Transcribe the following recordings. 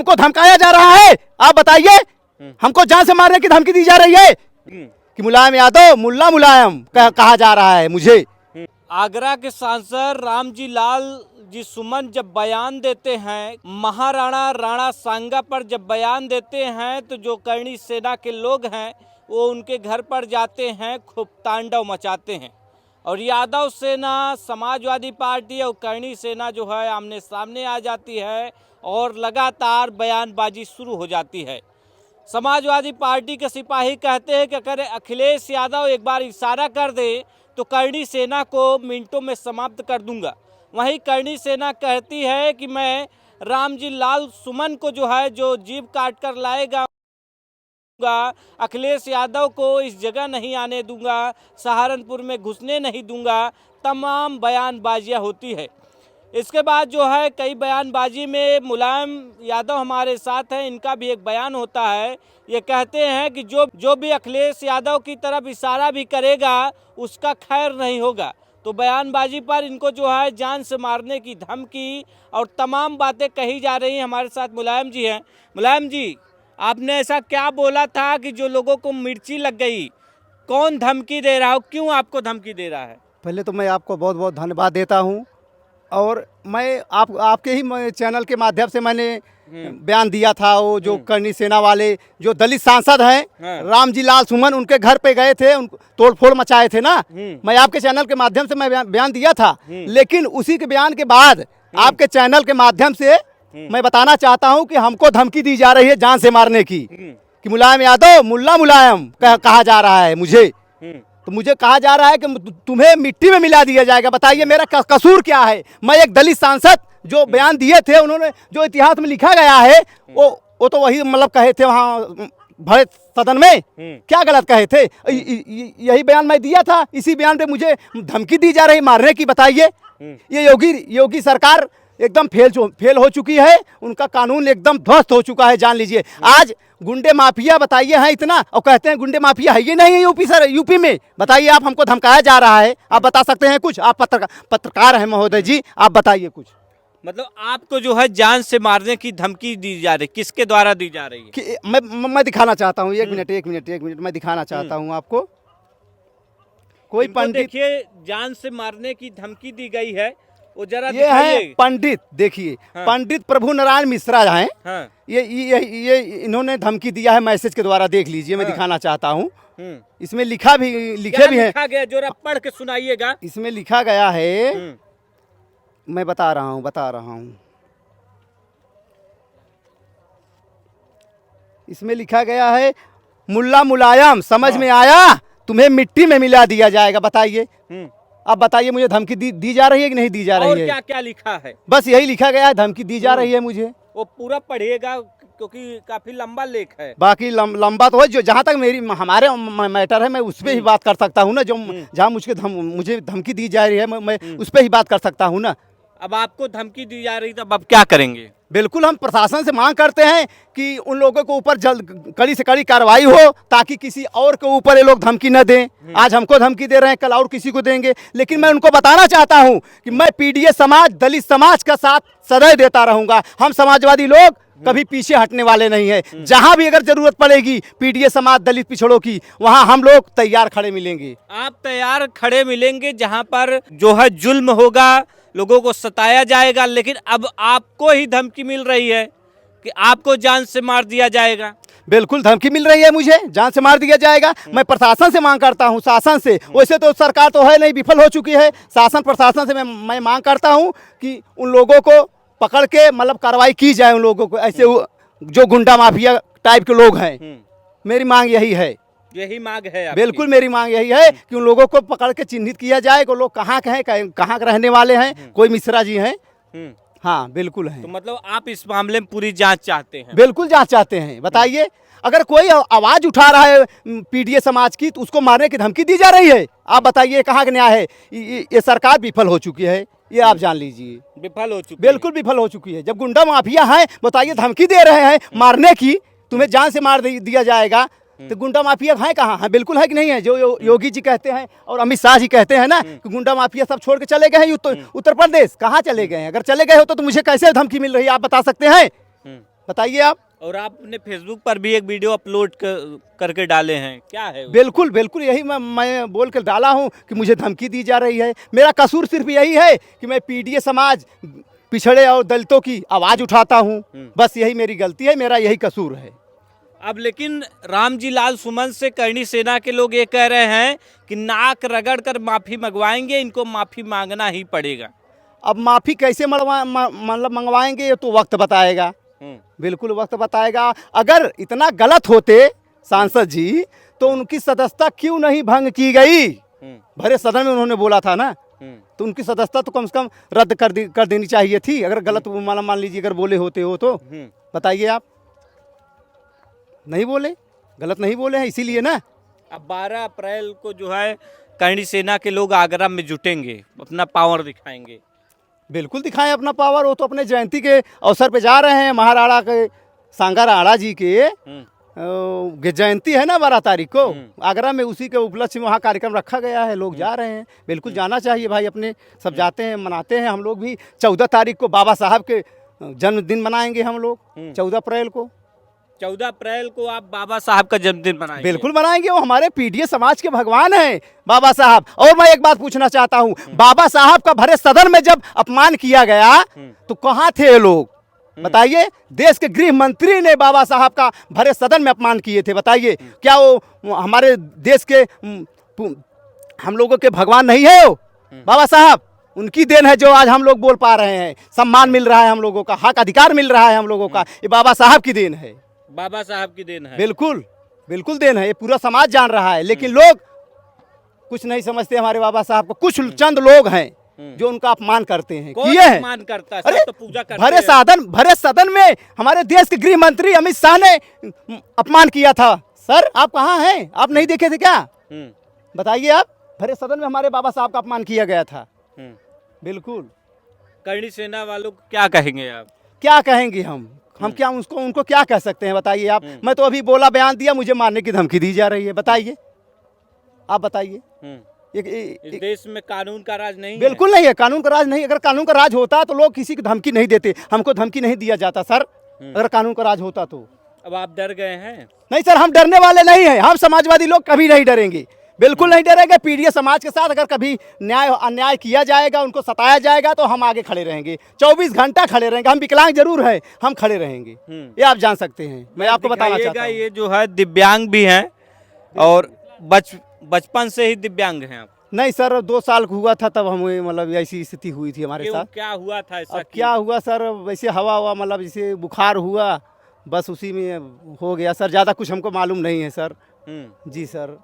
हमको धमकाया जा रहा है, आप बताइए। हमको जान से मारने की धमकी दी जा रही है कि मुलायम यादव मुल्ला मुलायम कहा जा रहा है मुझे। आगरा के सांसद रामजी लाल जी सुमन जब बयान देते हैं, महाराणा राणा सांगा पर जब बयान देते हैं, तो जो करणी सेना के लोग हैं वो उनके घर पर जाते हैं, खूब तांडव मचाते हैं। और यादव सेना, समाजवादी पार्टी और करणी सेना जो है आमने सामने आ जाती है और लगातार बयानबाजी शुरू हो जाती है। समाजवादी पार्टी के सिपाही कहते हैं कि अगर अखिलेश यादव एक बार इशारा कर दे तो करणी सेना को मिनटों में समाप्त कर दूंगा। वहीं करणी सेना कहती है कि मैं रामजी लाल सुमन को जो है जो जीभ काट कर लाएगा, अखिलेश यादव को इस जगह नहीं आने दूंगा, सहारनपुर में घुसने नहीं दूंगा। तमाम बयानबाजियां होती है। इसके बाद जो है कई बयानबाजी में मुलायम यादव हमारे साथ हैं, इनका भी एक बयान होता है। ये कहते हैं कि जो भी अखिलेश यादव की तरफ इशारा भी करेगा उसका खैर नहीं होगा। तो बयानबाजी पर इनको जो है जान से मारने की धमकी और तमाम बातें कही जा रही हैं। हमारे साथ मुलायम जी हैं। मुलायम जी, आपने ऐसा क्या बोला था कि जो लोगों को मिर्ची लग गई? कौन धमकी दे रहा हो, क्यों आपको धमकी दे रहा है? पहले तो मैं आपको बहुत बहुत धन्यवाद देता हूँ, और मैं आपके ही चैनल के माध्यम से मैंने बयान दिया था। वो जो करणी सेना वाले जो दलित सांसद हैं रामजी लाल सुमन, उनके घर पे गए थे, उनको तोड़फोड़ मचाए थे ना। मैं आपके चैनल के माध्यम से मैं बयान दिया था, लेकिन उसी के बयान के बाद आपके चैनल के माध्यम से मैं बताना चाहता हूं कि हमको धमकी दी जा रही है जान से मारने की, कि मुलायम यादव मुल्ला मुलायम कहा जा रहा है मुझे। तो मुझे कहा जा रहा है कि तुम्हें मिट्टी में मिला दिया जाएगा। बताइए मेरा कसूर क्या है? मैं एक दलित सांसद, जो बयान दिए थे उन्होंने, जो इतिहास में लिखा गया है वो तो वही मतलब कहे थे वहाँ भरे सदन में, क्या गलत कहे थे? यही बयान मैं दिया था, इसी बयान पे मुझे धमकी दी जा रही मारने की। बताइए, ये योगी सरकार एकदम फेल हो चुकी है, उनका कानून एकदम ध्वस्त हो चुका है, जान लीजिए। आज गुंडे माफिया बताइए हैं इतना, और कहते हैं गुंडे माफिया है ये नहीं है यूपी में। बताइए, आप हमको धमकाया जा रहा है, आप बता सकते हैं कुछ? आप पत्रकार हैं महोदय जी, आप बताइए कुछ। मतलब आपको जो है जान से मारने की धमकी दी जा रही, किसके द्वारा दी जा रही है? कि मैं दिखाना चाहता हूँ, एक मिनट मैं दिखाना चाहता हूँ आपको। कोई पंडित, देखिए, जान से मारने की धमकी दी गई है, वो जरा ये है पंडित, देखिए। हाँ। पंडित प्रभु नारायण मिश्रा हैं। हाँ। ये इन्होंने धमकी दिया है मैसेज के द्वारा, देख लीजिए। मैं दिखाना चाहता हूँ, इसमें लिखे भी है। लिखा गया, जो पढ़ के सुनाइएगा। इसमें लिखा गया है, मैं बता रहा हूँ। इसमें लिखा गया है, मुल्ला मुलायम समझ में आया, तुम्हें मिट्टी में मिला दिया जाएगा। बताइए, अब बताइए, मुझे धमकी दी जा रही है कि नहीं दी जा रही है? और क्या क्या लिखा है? बस यही लिखा गया है, धमकी दी जा रही है मुझे। वो पूरा पढ़िएगा क्योंकि काफी लंबा लेख है। बाकी लंबा तो है, जो जहाँ तक हमारे मैटर है मैं उस पर ही बात कर सकता हूँ ना। जो जहाँ मुझे धमकी दी जा रही है मैं उस पर ही बात कर सकता हूँ ना। अब आपको धमकी दी जा रही, तब आप क्या करेंगे? बिल्कुल, हम प्रशासन से मांग करते हैं कि उन लोगों के ऊपर जल्द कड़ी से कड़ी कार्रवाई हो, ताकि किसी और के ऊपर ये लोग धमकी न दें। आज हमको धमकी दे रहे हैं, कल और किसी को देंगे। लेकिन मैं उनको बताना चाहता हूं कि मैं पीडीए समाज, दलित समाज का साथ सदैव देता रहूंगा। हम समाजवादी लोग कभी पीछे हटने वाले नहीं है। जहां भी अगर जरूरत पड़ेगी पीडीए समाज, दलित पिछड़ों की, वहां हम लोग तैयार खड़े मिलेंगे। आप तैयार खड़े मिलेंगे जहां पर जो है जुल्म होगा, लोगों को सताया जाएगा। लेकिन अब आपको ही धमकी मिल रही है कि आपको जान से मार दिया जाएगा। बिल्कुल, धमकी मिल रही है मुझे, जान से मार दिया जाएगा। मैं प्रशासन से मांग करता हूं, शासन से। वैसे तो सरकार तो है नहीं, विफल हो चुकी है। शासन प्रशासन से मैं मांग करता हूं कि उन लोगों को पकड़ के मतलब कार्रवाई की जाए, उन लोगों को, ऐसे जो गुंडा माफिया टाइप के लोग हैं। मेरी मांग यही है। यही मांग है आपकी? बिल्कुल, मेरी मांग यही है कि उन लोगों को पकड़ के चिन्हित किया जाए कि लोग कहाँ के हैं, कहाँ के रहने वाले हैं। कोई मिश्रा जी हैं? हाँ, बिल्कुल है। तो मतलब आप इस मामले में पूरी जांच चाहते हैं? बिल्कुल जांच चाहते हैं। बताइए, अगर कोई आवाज उठा रहा है पीडीए समाज की, तो उसको मारने की धमकी दी जा रही है। आप बताइए, कहाँ का न्याय है? ये सरकार विफल हो चुकी है, ये आप जान लीजिए। विफल हो चुकी, बिल्कुल विफल हो चुकी है। जब गुंडा माफिया हैं, बताइए, धमकी दे रहे हैं मारने की, तुम्हें जान से मार दिया जाएगा, तो गुंडा माफिया है कहाँ है? बिल्कुल है कि नहीं है? जो योगी जी कहते हैं और अमित शाह जी कहते हैं ना कि गुंडा माफिया सब छोड़ के चले गए हैं उत्तर प्रदेश। कहाँ चले गए हैं? अगर चले गए हो तो मुझे कैसे धमकी मिल रही है, आप बता सकते हैं? बताइए आप। और आपने फेसबुक पर भी एक वीडियो अपलोड करके डाले हैं, क्या है वो? बिल्कुल बिल्कुल, यही मैं बोल कर डाला हूँ कि मुझे धमकी दी जा रही है। मेरा कसूर सिर्फ यही है कि मैं पीडीए समाज, पिछड़े और दलितों की आवाज़ उठाता हूँ, बस यही मेरी गलती है, मेरा यही कसूर है। अब लेकिन रामजी लाल सुमन से करणी सेना के लोग ये कह रहे हैं कि नाक रगड़ कर माफ़ी मंगवाएंगे, इनको माफ़ी मांगना ही पड़ेगा। अब माफ़ी कैसे मतलब मंगवाएंगे ये तो वक्त बताएगा, बिल्कुल वक्त बताएगा। अगर इतना गलत होते सांसद जी तो उनकी सदस्यता क्यों नहीं भंग की गई? भरे सदन में उन्होंने बोला था ना, तो उनकी सदस्यता तो कम से कम रद्द कर देनी चाहिए थी, अगर गलत मान लीजिए अगर बोले होते हो तो। बताइए आप, नहीं बोले, गलत नहीं बोले हैं, इसीलिए ना। अब 12 अप्रैल को जो है करणी सेना के लोग आगरा में जुटेंगे, अपना पावर दिखाएंगे। बिल्कुल दिखाएं अपना पावर, वो तो अपने जयंती के अवसर पे जा रहे हैं। महाराणा के सांगा राणा जी के जयंती है ना 12 तारीख को आगरा में, उसी के उपलक्ष्य में वहाँ कार्यक्रम रखा गया है, लोग जा रहे हैं। बिल्कुल जाना चाहिए भाई, अपने सब जाते हैं, मनाते हैं। हम लोग भी 14 तारीख को बाबा साहब के जन्मदिन मनाएंगे हम लोग, 14 अप्रैल को। 14 अप्रैल को आप बाबा साहब का जन्मदिन मनाएंगे? बिल्कुल मनाएंगे, वो हमारे पीडीए समाज के भगवान हैं बाबा साहब। और मैं एक बात पूछना चाहता हूँ, बाबा साहब का भरे सदन में जब अपमान किया गया तो कहाँ थे ये लोग? बताइए। देश के गृह मंत्री ने बाबा साहब का भरे सदन में अपमान किए थे, बताइए क्या वो हमारे देश के हम लोगों के भगवान नहीं है? वो बाबा साहब, उनकी देन है जो आज हम लोग बोल पा रहे हैं, सम्मान मिल रहा है हम लोगों का, हक अधिकार मिल रहा है हम लोगों का, ये बाबा साहब की देन है। बाबा साहब की देन है, बिल्कुल बिल्कुल देन है, ये पूरा समाज जान रहा है। लेकिन लोग कुछ नहीं समझते हमारे बाबा साहब को। कुछ चंद लोग हैं जो उनका अपमान करते हैं, किए हैं। अपमान करता है, अरे सब तो पूजा करते हैं। भरे सदन में हमारे देश के गृह मंत्री अमित शाह ने अपमान किया था। सर आप कहाँ हैं? आप नहीं देखे थे क्या? बताइए आप, भरे सदन में हमारे बाबा साहब का अपमान किया गया था। बिल्कुल। करणी सेना वालों को क्या कहेंगे आप? क्या कहेंगे हम क्या उनको क्या कह सकते हैं? बताइए आप। मैं तो अभी बोला, बयान दिया, मुझे मारने की धमकी दी जा रही है। बताइए आप, बताइए। इस देश में कानून का राज नहीं है? बिल्कुल नहीं है, कानून का राज नहीं। अगर कानून का राज होता तो लोग किसी की धमकी नहीं देते, हमको धमकी नहीं दिया जाता सर, अगर कानून का राज होता तो। अब आप डर गए हैं? नहीं सर, हम डरने वाले नहीं हैं। हम समाजवादी लोग कभी नहीं डरेंगे, बिल्कुल नहीं डरेंगे। पीडीए समाज के साथ अगर कभी अन्याय किया जाएगा, उनको सताया जाएगा तो हम आगे खड़े रहेंगे, 24 घंटा खड़े रहेंगे। हम विकलांग जरूर है, हम खड़े रहेंगे, ये आप जान सकते हैं। मैं आपको बताना चाहता हूँ, ये जो है दिव्यांग भी हैं और बचपन से ही दिव्यांग हैं आप? नहीं सर, 2 साल हुआ था तब हमें मतलब ऐसी स्थिति हुई थी हमारे साथ। क्या हुआ था ऐसा? क्या हुआ सर, वैसे हवा मतलब जैसे बुखार हुआ, बस उसी में हो गया सर। ज़्यादा कुछ हमको मालूम नहीं है सर। जी सर,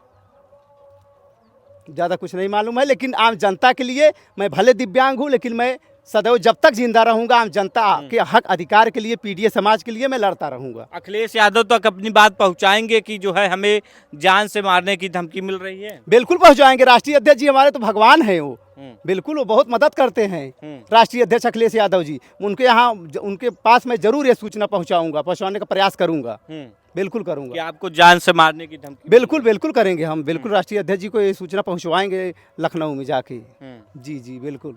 ज़्यादा कुछ नहीं मालूम है। लेकिन आम जनता के लिए मैं भले दिव्यांग हूँ, लेकिन मैं सदैव जब तक जिंदा रहूंगा आम जनता के हक अधिकार के लिए, पीडीए समाज के लिए मैं लड़ता रहूंगा। अखिलेश यादव तक अपनी बात पहुंचाएंगे कि जो है हमें जान से मारने की धमकी मिल रही है? बिल्कुल पहुंचाएंगे। राष्ट्रीय अध्यक्ष जी हमारे तो भगवान हैं, वो बिल्कुल, वो बहुत मदद करते हैं। राष्ट्रीय अध्यक्ष अखिलेश यादव जी, उनके पास मैं जरूर ये सूचना पहुंचाने का प्रयास करूंगा, बिल्कुल करूंगा। कि आपको जान से मारने की धमकी? बिल्कुल करेंगे हम, बिल्कुल राष्ट्रीय अध्यक्ष जी को ये सूचना पहुंचवाएंगे लखनऊ में जाके। जी बिल्कुल।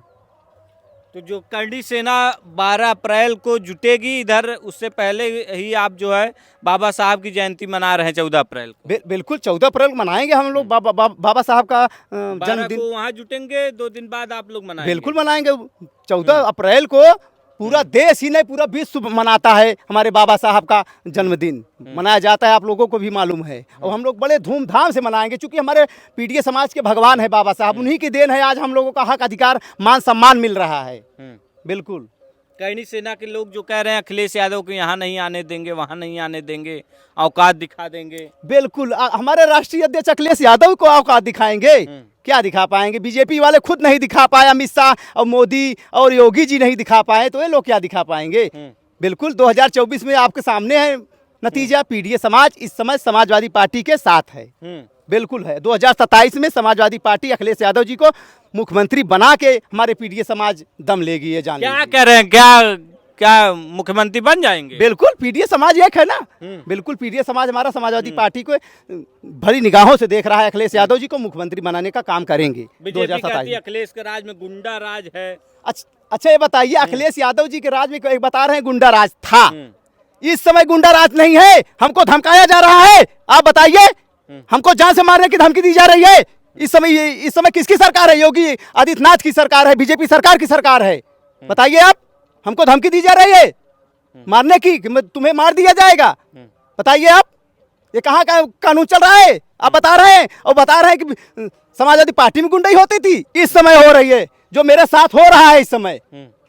तो जो करणी सेना 12 अप्रैल को जुटेगी इधर, उससे पहले ही आप जो है बाबा साहब की जयंती मना रहे हैं 14 अप्रैल को? बिल्कुल 14 अप्रैल को मनाएंगे हम लोग बाबा साहब का जन्मदिन। वहाँ जुटेंगे, 2 दिन बाद आप लोग मनाएंगे? बिल्कुल मनाएंगे। 14 अप्रैल को पूरा देश ही नहीं, पूरा विश्व मनाता है हमारे बाबा साहब का जन्मदिन, मनाया जाता है, आप लोगों को भी मालूम है। और हम लोग बड़े धूमधाम से मनाएंगे, क्योंकि हमारे पीडीए समाज के भगवान है बाबा साहब, उन्हीं की देन है आज हम लोगों का हक अधिकार मान सम्मान मिल रहा है। बिल्कुल। करणी सेना के लोग जो कह रहे हैं अखिलेश यादव को यहाँ नहीं आने देंगे, वहाँ नहीं आने देंगे, औकात दिखा देंगे। बिल्कुल, हमारे राष्ट्रीय अध्यक्ष अखिलेश यादव को औकात दिखाएंगे, क्या दिखा पाएंगे? बीजेपी वाले खुद नहीं दिखा पाए, अमित शाह और मोदी और योगी जी नहीं दिखा पाए, तो ये लोग क्या दिखा पाएंगे? बिल्कुल 2024 में आपके सामने है नतीजा। पीडीए समाज इस समय समाजवादी पार्टी के साथ है, बिल्कुल है। 2027 में समाजवादी पार्टी अखिलेश यादव जी को मुख्यमंत्री बना के हमारे पीडीए समाज दम लेगी, ये जान। क्या कह रहे हैं, क्या मुख्यमंत्री बन जाएंगे? बिल्कुल, पीडीए समाज एक है ना, बिल्कुल पीडीए समाज हमारा समाजवादी पार्टी को भरी निगाहों से देख रहा है। अखिलेश यादव जी को मुख्यमंत्री बनाने का काम करेंगे। बीजेपी कहती है अखिलेश के राज में गुंडा राज है। अच्छा ये बताइए, अखिलेश यादव जी के राज में एक बता रहे हैं गुंडा राज था, इस समय गुंडा राज नहीं है, हमको धमकाया जा रहा है। आप बताइए, हमको जान से मारने की धमकी दी जा रही है। इस समय किसकी सरकार है? योगी आदित्यनाथ की सरकार है, बीजेपी सरकार की सरकार है। बताइए आप, हमको धमकी दी जा रही है मारने की, कि तुम्हें मार दिया जाएगा। बताइए आप, ये कहाँ का कानून चल रहा है? आप बता रहे हैं, और बता रहे हैं कि समाजवादी पार्टी में गुंडाई होती थी, इस समय हो रही है। जो मेरे साथ हो रहा है, इस समय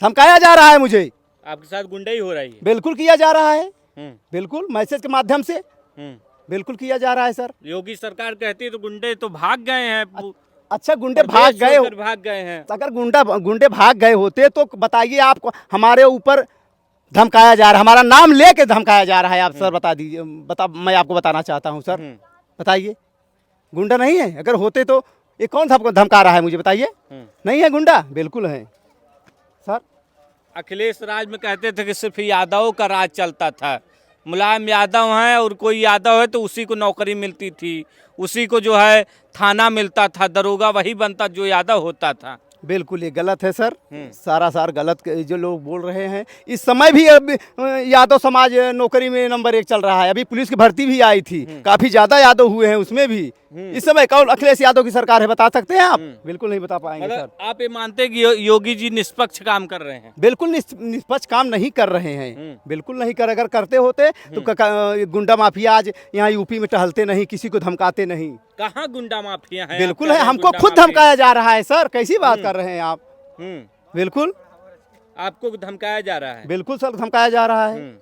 धमकाया जा रहा है मुझे। आपके साथ गुंडाई हो रही है? बिल्कुल किया जा रहा है, बिल्कुल मैसेज के माध्यम से बिल्कुल किया जा रहा है सर। योगी सरकार कहती है तो गुंडे तो भाग गए हैं। अच्छा, गुंडे भाग गए हैं। अगर गुंडे भाग गए होते तो बताइए, आपको हमारे ऊपर धमकाया जा रहा है, हमारा नाम लेके धमकाया जा रहा है। आप सर बता दीजिए, मैं आपको बताना चाहता हूँ सर। बताइए, गुंडा नहीं है? अगर होते तो ये कौन धमका रहा है मुझे बताइए? नहीं है गुंडा, बिल्कुल है सर। अखिलेश राज में कहते थे कि सिर्फ यादवों का राज चलता था। मुलायम यादव हैं और कोई यादव है तो उसी को नौकरी मिलती थी, उसी को जो है थाना मिलता था, दरोगा वही बनता जो यादव होता था। बिल्कुल ये गलत है सर, सारा गलत जो लोग बोल रहे हैं। इस समय भी अब यादव समाज नौकरी में नंबर 1 चल रहा है। अभी पुलिस की भर्ती भी आई थी, काफी ज्यादा यादव हुए हैं उसमें भी। इस समय कौन अखिलेश यादव की सरकार है, बता सकते हैं आप? बिल्कुल नहीं बता पाएंगे सर। आप ये मानते हैं कि योगी जी निष्पक्ष काम कर रहे हैं? बिल्कुल निष्पक्ष काम नहीं कर रहे हैं, बिल्कुल नहीं कर। अगर करते होते तो गुंडा माफिया आज यहाँ यूपी में टहलते नहीं, किसी को धमकाते नहीं। कहाँ गुंडा माफिया है? बिल्कुल है, हमको खुद धमकाया जा रहा है सर। कैसी बात कर रहे हैं आप? बिल्कुल आपको धमकाया जा रहा है? बिल्कुल सर, धमकाया जा रहा है।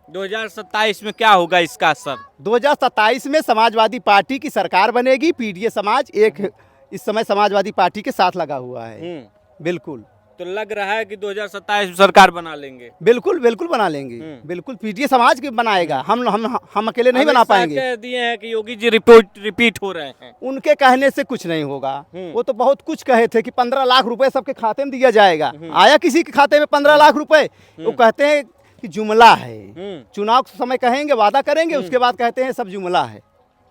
2027 में क्या होगा इसका असर? 2027 में समाजवादी पार्टी की सरकार बनेगी। पीडीए समाज इस समय समाजवादी पार्टी के साथ लगा हुआ है। बिल्कुल, तो लग रहा है कि 2027 में सरकार बना लेंगे? बिल्कुल बना लेंगे। बिल्कुल पीडीए समाज की बनाएगा, हम अकेले नहीं बना पाएंगे। कह दिए हैं कि योगी जी रिपीट हो रहे हैं। उनके कहने से कुछ नहीं होगा। वो तो बहुत कुछ कहे थे कि 15 लाख रुपए सबके खाते में दिया जाएगा। आया किसी के खाते में 15 लाख रुपए? वो कहते हैं कि जुमला है। चुनाव के समय कहेंगे, वादा करेंगे, उसके बाद कहते हैं सब जुमला है।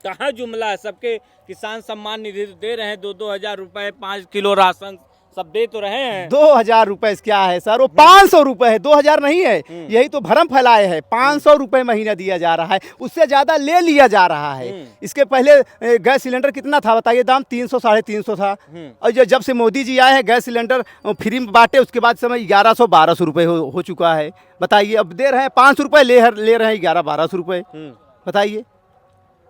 कहाँ जुमला है? सबके किसान सम्मान निधि दे रहे हैं, 2-2 हजार रुपए, 5 किलो राशन सब दे तो रहे हैं। 2000 रुपए क्या है सर? वो 500 रुपए है, 2000 नहीं है। यही तो भरम फैलाए है। 500 रुपए महीना दिया जा रहा है, उससे ज्यादा ले लिया जा रहा है। इसके पहले गैस सिलेंडर कितना था बताइए? दाम 300 350 था। और जब से मोदी जी आए हैं, गैस सिलेंडर फ्री में बांटे, उसके बाद समय 1100-1200 रुपए हो चुका है। बताइए, अब दे रहे हैं 500 रुपए, ले रहे हैं 1100-1200 रुपए। बताइए,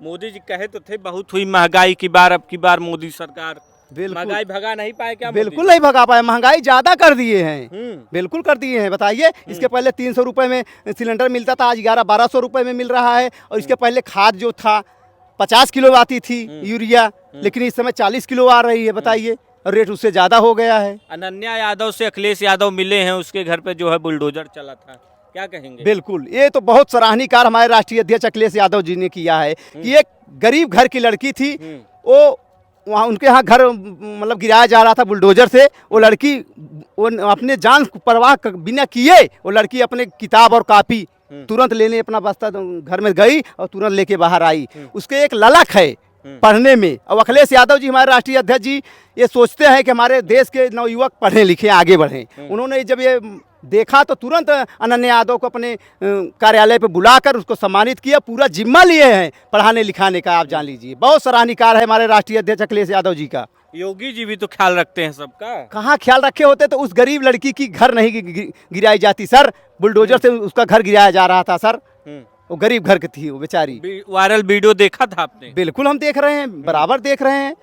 मोदी जी कहे तो थे बहुत हुई महंगाई की बार, अब की बार मोदी सरकार महंगाई भगा नहीं पाए क्या? बिल्कुल नहीं भगा पाए, महंगाई ज्यादा कर दिए हैं। बिल्कुल कर दिए हैं। बताइए, इसके पहले 300 रुपए में सिलेंडर मिलता था, आज 1100-1200 रुपए में मिल रहा है। और इसके पहले खाद जो था 50 किलो आती थी यूरिया, लेकिन इस समय 40 किलो आ रही है। बताइए, रेट उससे ज्यादा हो गया है। अनन्या यादव से अखिलेश यादव मिले हैं, उसके घर पे जो है बुलडोजर चला था, क्या कहेंगे? बिल्कुल, ये तो बहुत सराहनीय कार्य हमारे राष्ट्रीय अध्यक्ष अखिलेश यादव जी ने किया है कि एक गरीब घर की लड़की थी, वो वहाँ उनके यहाँ घर मतलब गिराया जा रहा था बुलडोजर से। वो लड़की वो अपने जान परवाह बिना किए वो लड़की अपने किताब और कापी तुरंत लेने अपना बस्ता घर में गई और तुरंत लेके बाहर आई। उसके एक ललक है पढ़ने में। और अखिलेश यादव जी हमारे राष्ट्रीय अध्यक्ष जी ये सोचते हैं कि हमारे देश के नवयुवक पढ़ें लिखें, आगे बढ़ें। उन्होंने जब ये देखा तो तुरंत अनन्या यादव को अपने कार्यालय पे बुलाकर उसको सम्मानित किया। पूरा जिम्मा लिए हैं पढ़ाने लिखाने का। आप जान लीजिए, बहुत सराहनीय कार्य है हमारे राष्ट्रीय अध्यक्ष अखिलेश यादव जी का। योगी जी भी तो ख्याल रखते हैं सबका। कहाँ ख्याल रखे होते तो उस गरीब लड़की की घर नहीं गिराई जाती सर। बुलडोजर से उसका घर गिराया जा रहा था सर। वो गरीब घर की थी वो बेचारी। वायरल वीडियो देखा था आपने? बिल्कुल हम देख रहे हैं, बराबर देख रहे हैं।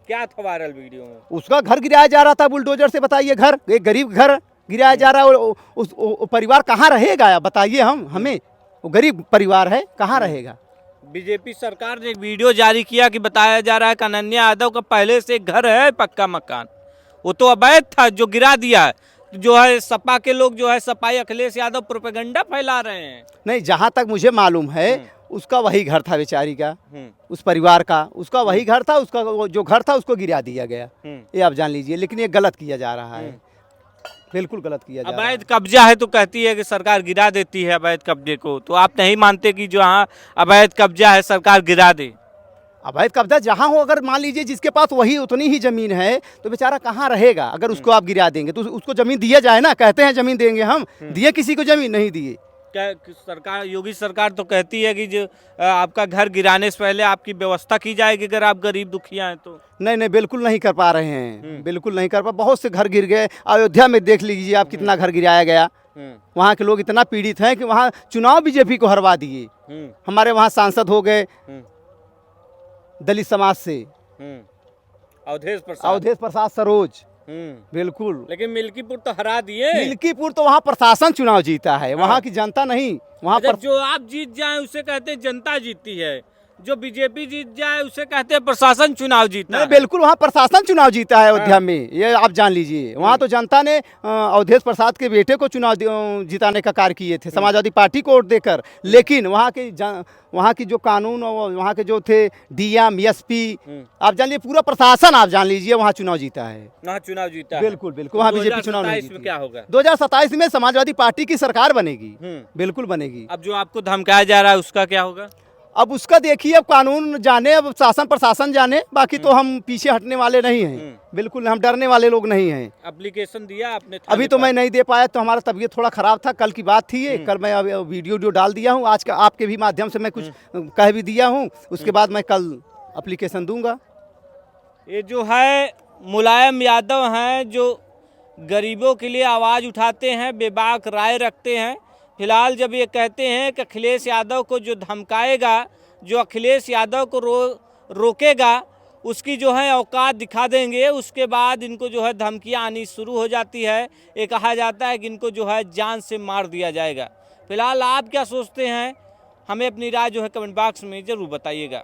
क्या था वायरल वीडियो में? उसका घर गिराया जा रहा था बुलडोजर से। बताइए, घर एक गरीब घर गिराया जा रहा है। उस परिवार कहाँ रहेगा? बताइए हमें वो गरीब परिवार है, कहाँ रहेगा? बीजेपी सरकार ने एक वीडियो जारी किया कि बताया जा रहा है कि अनन्या यादव का पहले से घर है पक्का मकान, वो तो अवैध था जो गिरा दिया है। जो है सपा के लोग जो है सपाई अखिलेश यादव प्रोपेगेंडा फैला रहे हैं। नहीं, जहाँ तक मुझे मालूम है उसका वही घर था बेचारी का, उस परिवार का उसका वही घर था। उसका जो घर था उसको गिरा दिया गया, ये आप जान लीजिए। लेकिन ये गलत किया जा रहा है, बिल्कुल गलत किया जा रहा है। अवैध कब्जा है तो कहती है कि सरकार गिरा देती है अवैध कब्जे को, तो आप नहीं मानते कि जो यहाँ अवैध कब्जा है सरकार गिरा दे? अवैध कब्जा जहाँ हो, अगर मान लीजिए जिसके पास वही उतनी ही जमीन है तो बेचारा कहाँ रहेगा? अगर उसको आप गिरा देंगे तो उसको जमीन दिया जाए ना। कहते हैं जमीन देंगे हम, दिए किसी को जमीन? नहीं दिए। क्या सरकार, योगी सरकार तो कहती है कि जो आपका घर गिराने से पहले आपकी व्यवस्था की जाएगी अगर आप गरीब दुखिया हैं तो। नहीं नहीं, बिल्कुल नहीं कर पा रहे हैं, बिल्कुल नहीं कर पा। बहुत से घर गिर गए। अयोध्या में देख लीजिए आप, कितना घर गिराया गया। वहाँ के लोग इतना पीड़ित हैं कि वहाँ चुनाव बीजेपी को हरवा दिए। हमारे वहाँ सांसद हो गए दलित समाज से, अवधेश प्रसाद सरोज, बिल्कुल। लेकिन मिल्कीपुर तो हरा दिए। मिल्कीपुर तो वहाँ प्रशासन चुनाव जीता है, वहाँ की जनता नहीं। वहाँ पर जो आप जीत जाए उसे कहते हैं जनता जीती है, जो बीजेपी जीत जाए उसे कहते हैं प्रशासन चुनाव जीता है। बिल्कुल, वहाँ प्रशासन चुनाव जीता है अयोध्या में, ये आप जान लीजिए। वहाँ तो जनता ने अवधेश प्रसाद के बेटे को चुनाव जिताने का कार्य किए थे, समाजवादी पार्टी को वोट देकर। लेकिन वहाँ की जो कानून और वहाँ के जो थे डीएम एसपी, आप जान लीजिए पूरा प्रशासन, आप जान लीजिए वहाँ चुनाव जीता है। वहाँ चुनाव जीता है, बिल्कुल बिल्कुल। वहाँ बीजेपी चुनाव नहीं जीती। क्या होगा 2027 में? समाजवादी पार्टी की सरकार बनेगी, बिल्कुल बनेगी। अब जो आपको धमकाया जा रहा है उसका क्या होगा? अब उसका देखिए, अब कानून जाने, अब शासन प्रशासन जाने। बाकी तो हम पीछे हटने वाले नहीं हैं, बिल्कुल हम डरने वाले लोग नहीं हैं। एप्लीकेशन दिया आपने? अभी तो मैं नहीं दे पाया, तो हमारा तबीयत थोड़ा खराब था, कल की बात थी ये। कल मैं वीडियो डाल दिया हूँ, आज का आपके भी माध्यम से मैं कुछ कह भी दिया हूँ। उसके बाद मैं कल एप्लीकेशन दूंगा। ये जो है मुलायम यादव हैं, जो गरीबों के लिए आवाज़ उठाते हैं, बेबाक राय रखते हैं। फिलहाल जब ये कहते हैं कि अखिलेश यादव को जो धमकाएगा, जो अखिलेश यादव को रोकेगा, उसकी जो है औकात दिखा देंगे, उसके बाद इनको जो है धमकियाँ आनी शुरू हो जाती है। ये कहा जाता है कि इनको जो है जान से मार दिया जाएगा। फिलहाल आप क्या सोचते हैं, हमें अपनी राय जो है कमेंट बॉक्स में ज़रूर बताइएगा।